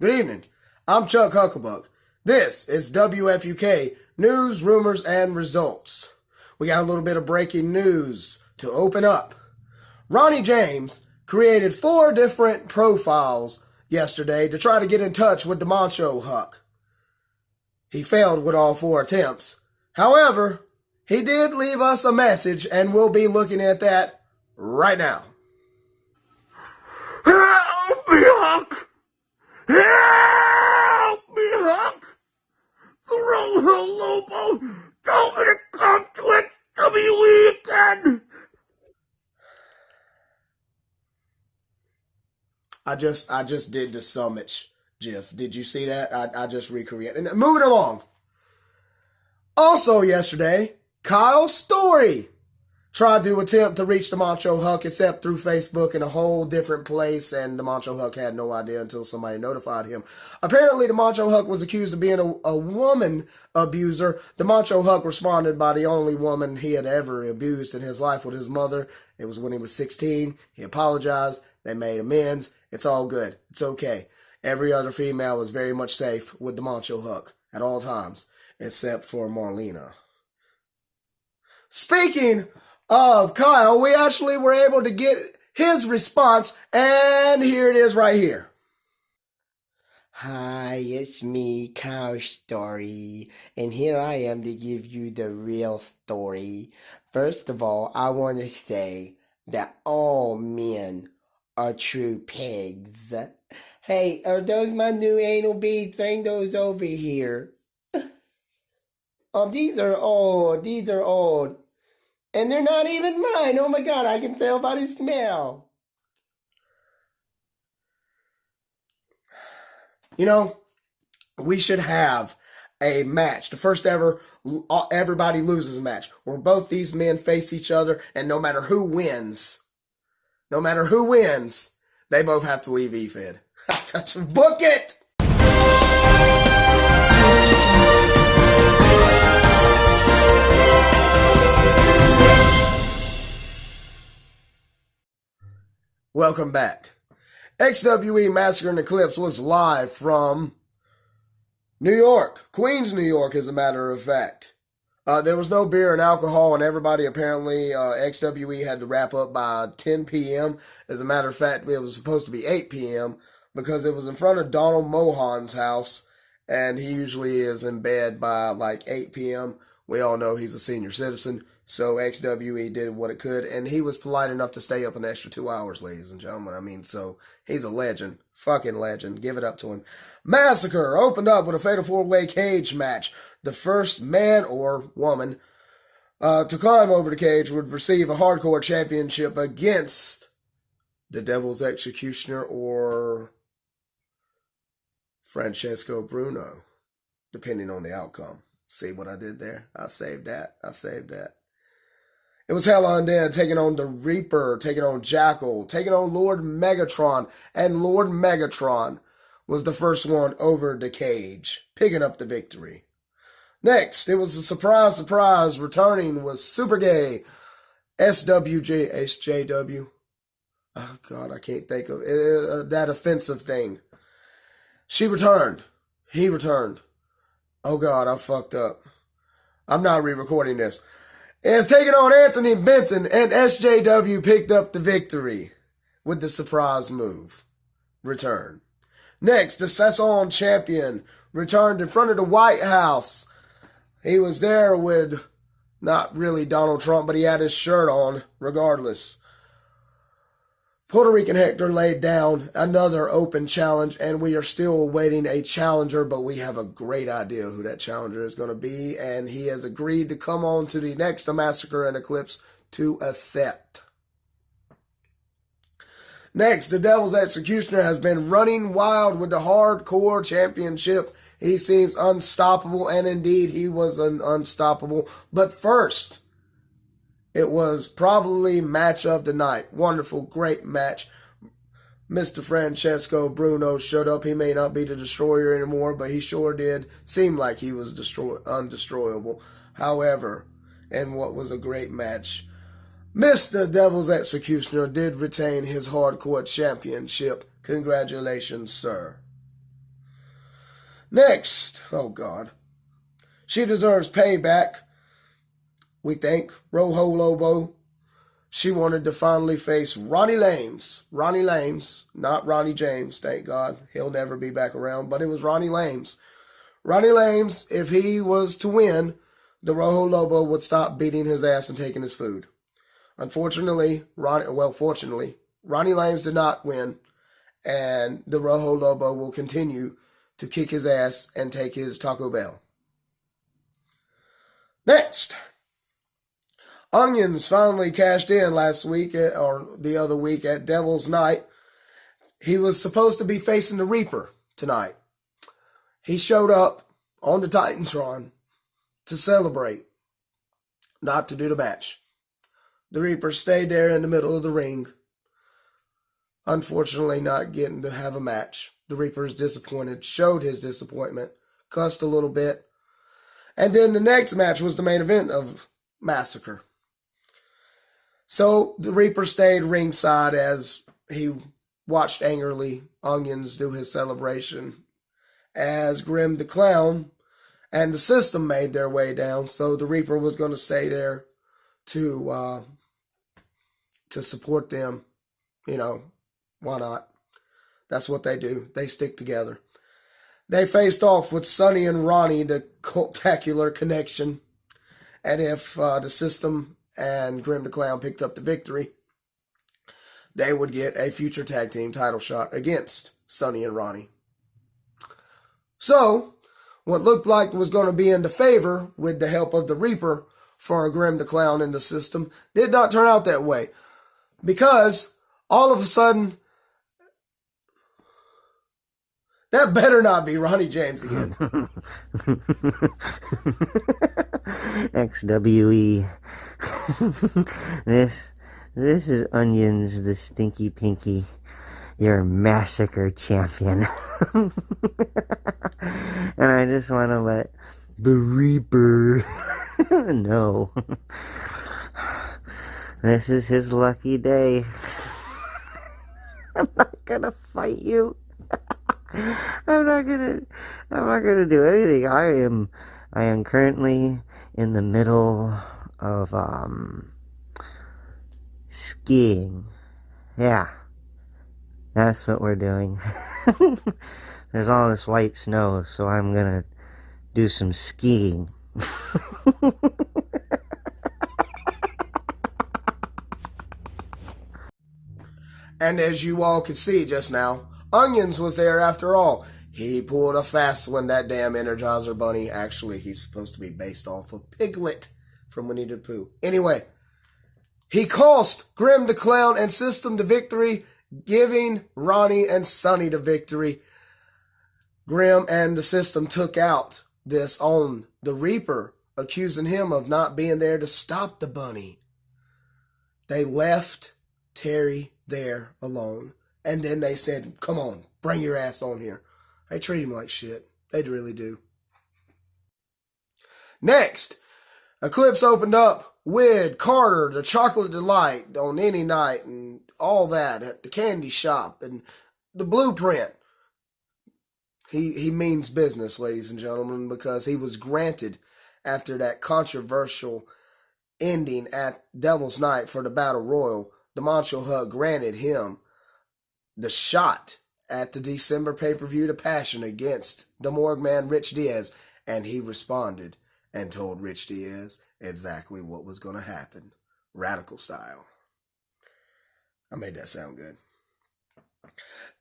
Good evening. I'm Chuck Hucklebuck. This is WFUK News, Rumors, and Results. We got a little bit of breaking news to open up. Ronnie James created 4 different profiles yesterday to try to get in touch with the Macho Huck. He failed with all 4 attempts. However, he did leave us a message, and we'll be looking at that right now. Help me, Huck! Help me, Huck! Rojo Lobo told me to come to XWE again! I just did the summit GIF. Did you see that? I just recreated. And moving along. Also yesterday, Kyle Story tried to attempt to reach the Macho Huck, except through Facebook in a whole different place, and the Macho Huck had no idea until somebody notified him. Apparently, the Macho Huck was accused of being a woman abuser. The Macho Huck responded by the only woman he had ever abused in his life with his mother. It was when he was 16. He apologized. They made amends. It's all good. It's okay. Every other female was very much safe with the Macho Huck at all times, except for Marlena. Speaking of Kyle, we actually were able to get his response, and here it is right here. Hi, it's me, Kyle Story, and here I am to give you the real story. First of all, I want to say that all men are true pigs. Hey, are those my new anal beads? Bring those over here. Oh, these are old. And they're not even mine. Oh my God, I can tell by the smell. You know, we should have a match, the first ever everybody loses match, where both these men face each other, and no matter who wins, they both have to leave EFED. Book it! Welcome back. XWE Massacre and Eclipse was live from New York. Queens, New York, as a matter of fact. There was no beer and alcohol, and everybody apparently, XWE had to wrap up by 10 p.m. As a matter of fact, it was supposed to be 8 p.m. because it was in front of Donald Mohan's house, and he usually is in bed by like 8 p.m. We all know he's a senior citizen. So XWE did what it could, and he was polite enough to stay up an extra 2 hours, ladies and gentlemen. I mean, so he's a legend. Fucking legend. Give it up to him. Massacre opened up with a fatal 4-way cage match. The first man or woman to climb over the cage would receive a hardcore championship against the Devil's Executioner or Francesco Bruno, depending on the outcome. See what I did there? I saved that. It was Hell Undead taking on the Reaper, taking on Jackal, taking on Lord Megatron, and Lord Megatron was the first one over the cage, picking up the victory. Next, it was a surprise, returning was Super Gay, SJW. Oh, God, I can't think of that offensive thing. She returned. He returned. Oh, God, I fucked up. I'm not re-recording this. And taking on Anthony Benton, and SJW picked up the victory with the surprise move. Return. Next, the Saison champion returned in front of the White House. He was there with not really Donald Trump, but he had his shirt on regardless. Puerto Rican Hector laid down another open challenge, and we are still awaiting a challenger, but we have a great idea who that challenger is going to be, and he has agreed to come on to the next Massacre and Eclipse to accept. Next, the Devil's Executioner has been running wild with the Hardcore Championship. He seems unstoppable, and indeed he was unstoppable. But first, it was probably match of the night. Wonderful, great match. Mr. Francesco Bruno showed up. He may not be the Destroyer anymore, but he sure did seem like he was undestroyable. However, and what was a great match, Mr. Devil's Executioner did retain his Hardcore Championship. Congratulations, sir. Next, oh God, she deserves payback, we think. Rojo Lobo. She wanted to finally face Ronnie Lames. Ronnie Lames, not Ronnie James, thank God. He'll never be back around, but it was Ronnie Lames. Ronnie Lames, if he was to win, the Rojo Lobo would stop beating his ass and taking his food. Unfortunately, fortunately, Ronnie Lames did not win, and the Rojo Lobo will continue to kick his ass and take his Taco Bell. Next, Onions finally cashed in last week, or the other week, at Devil's Night. He was supposed to be facing the Reaper tonight. He showed up on the Titantron to celebrate, not to do the match. The Reaper stayed there in the middle of the ring, unfortunately not getting to have a match. The Reaper is disappointed, showed his disappointment, cussed a little bit. And then the next match was the main event of Massacre. So the Reaper stayed ringside as he watched angrily Onions do his celebration, as Grim the Clown and the System made their way down. So the Reaper was going to stay there to support them. You know, why not? That's what they do. They stick together. They faced off with Sonny and Ronnie, the Cultacular Connection. And if the System and Grim the Clown picked up the victory, they would get a future tag team title shot against Sonny and Ronnie. So, what looked like was going to be in the favor with the help of the Reaper for Grim the Clown and the System did not turn out that way. Because all of a sudden, that better not be Ronnie James again. XWE. This is Onions, the Stinky Pinky, your Massacre champion. And I just want to let the Reaper know. This is his lucky day. I'm not gonna fight you. I'm not gonna do anything. I am currently in the middle of skiing. Yeah. That's what we're doing. There's all this white snow, so I'm gonna do some skiing. And as you all could see just now, Onions was there after all. He pulled a fast one, that damn Energizer Bunny. Actually, he's supposed to be based off of Piglet from Winnie the Pooh. Anyway, he cost Grim the Clown and System the victory, giving Ronnie and Sonny the victory. Grim and the System took out this on the Reaper, accusing him of not being there to stop the bunny. They left Terry there alone. And then they said, come on, bring your ass on here. They treat him like shit. They really do. Next, Eclipse opened up with Carter, the Chocolate Delight, on any night and all that at the candy shop and the Blueprint. He means business, ladies and gentlemen, because he was granted, after that controversial ending at Devil's Night for the Battle Royal, the Macho Hut granted him the shot at the December pay-per-view to Passion against the Morgue Man Rich Diaz, and he responded and told Rich Diaz exactly what was going to happen, Radical style. I made that sound good.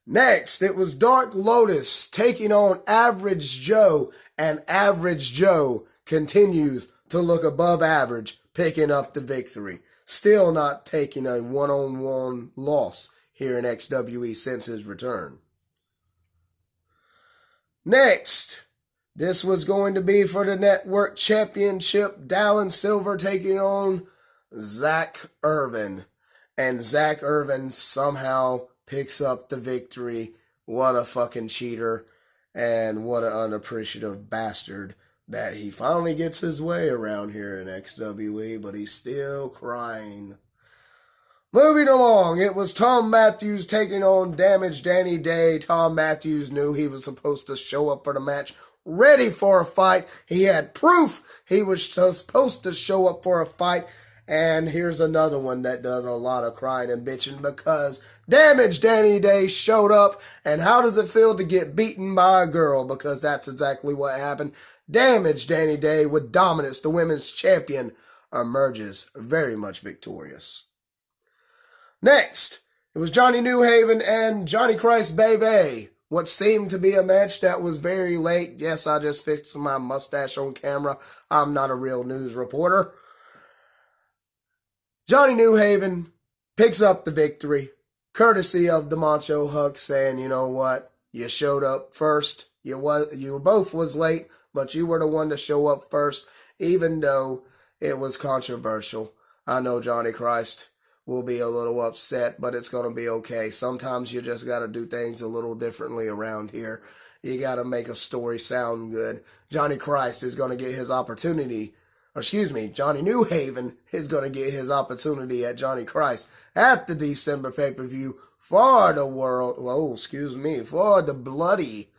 Next, it was Dark Lotus taking on Average Joe, and Average Joe continues to look above average, picking up the victory. Still not taking a one-on-one loss here in XWE since his return. Next, this was going to be for the Network Championship. Dallin Silver taking on Zach Irvin. And Zach Irvin somehow picks up the victory. What a fucking cheater. And what an unappreciative bastard that he finally gets his way around here in XWE, but he's still crying. Moving along, it was Tom Matthews taking on Damaged Danny Day. Tom Matthews knew he was supposed to show up for the match, ready for a fight. He had proof he was supposed to show up for a fight. And here's another one that does a lot of crying and bitching because Damaged Danny Day showed up. And how does it feel to get beaten by a girl? Because that's exactly what happened. Damaged Danny Day with dominance, the women's champion, emerges very much victorious. Next, it was Johnny Newhaven and Johnny Christ Baby. What seemed to be a match that was very late. Yes, I just fixed my mustache on camera. I'm not a real news reporter. Johnny Newhaven picks up the victory, courtesy of the Macho Huck saying, you know what, you showed up first. You both was late, but you were the one to show up first, even though it was controversial. I know Johnny Christ will be a little upset, but it's going to be okay. Sometimes you just got to do things a little differently around here. You got to make a story sound good. Johnny Christ is going to get his opportunity. Johnny Newhaven is going to get his opportunity at Johnny Christ at the December pay-per-view for the for the bloody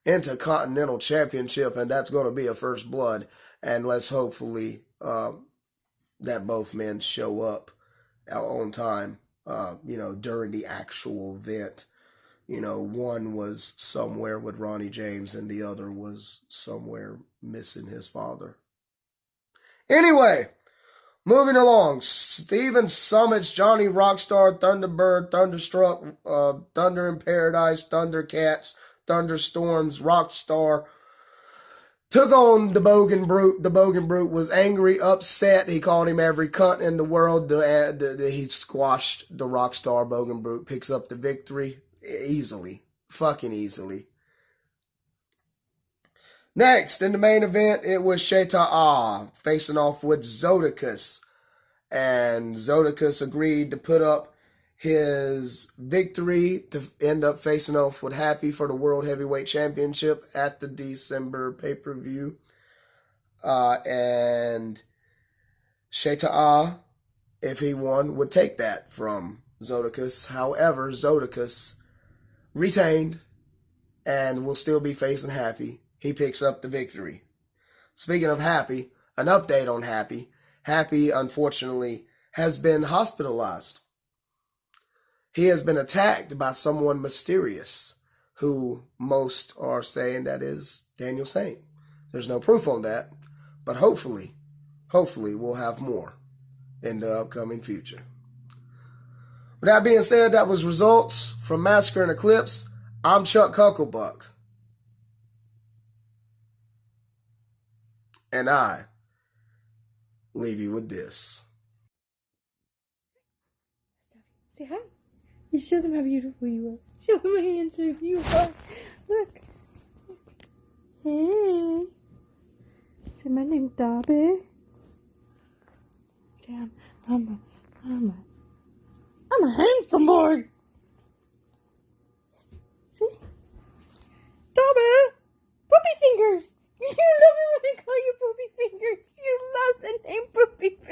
Intercontinental Championship, and that's going to be a first blood. And let's hopefully that both men show up on time, during the actual event. One was somewhere with Ronnie James and the other was somewhere missing his father. Anyway, moving along, Steven Summit's Johnny Rockstar, Thunderbird, Thunderstruck, Thunder in Paradise, Thundercats, Thunderstorms, Rockstar, took on the Bogan Brute. The Bogan Brute was angry, upset. He called him every cunt in the world. He squashed the Rockstar. Bogan Brute picks up the victory easily. Fucking easily. Next, in the main event, it was Sheta facing off with Zodicus. And Zodicus agreed to put up his victory to end up facing off with Happy for the World Heavyweight Championship at the December pay-per-view. And Sheta, if he won, would take that from Zodicus. However, Zodicus retained and will still be facing Happy. He picks up the victory. Speaking of Happy, an update on Happy. Happy, unfortunately, has been hospitalized. He has been attacked by someone mysterious, who most are saying that is Daniel Saint. There's no proof on that, but hopefully we'll have more in the upcoming future. With that being said, that was results from Massacre and Eclipse. I'm Chuck Hucklebuck. And I leave you with this. Say hi. You show them how beautiful you are. Show them how handsome you are. Look. Hey. Say my name's Dobby. Say I'm a handsome boy.